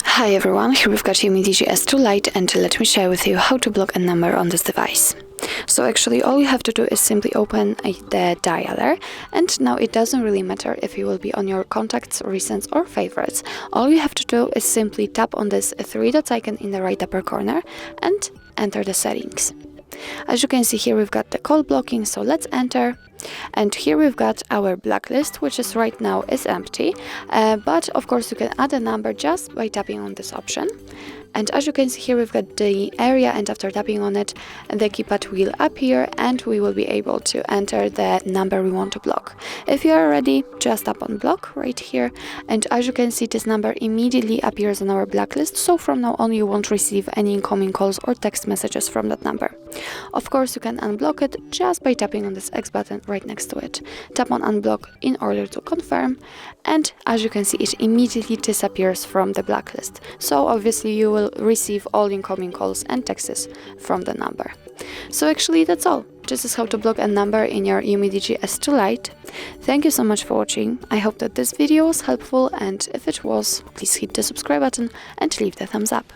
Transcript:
Hi everyone, here we've got UMIDIGI S2 Lite, and let me share with you how to block a number on this device. So actually all you have to do is simply open the dialer, and now it doesn't really matter if you will be on your contacts, recents or favorites. All you have to do is simply tap on this three dot icon in the right upper corner and enter the settings. As you can see here, we've got the call blocking, so let's enter. And here we've got our blacklist, which is right now is empty, but of course you can add a number just by tapping on this option. And as you can see here, we've got the area, and after tapping on it, the keypad will appear and we will be able to enter the number we want to block. If you are ready, just tap on block right here, and as you can see, this number immediately appears on our blacklist, so from now on you won't receive any incoming calls or text messages from that number. Of course, you can unblock it just by tapping on this X button right next to it. Tap on unblock in order to confirm, and as you can see, it immediately disappears from the blacklist. So obviously you will receive all incoming calls and texts from the number. So actually that's all. This is how to block a number in your UMIDIGI S2 Lite. Thank you so much for watching. I hope that this video was helpful, and if it was, please hit the subscribe button and leave the thumbs up.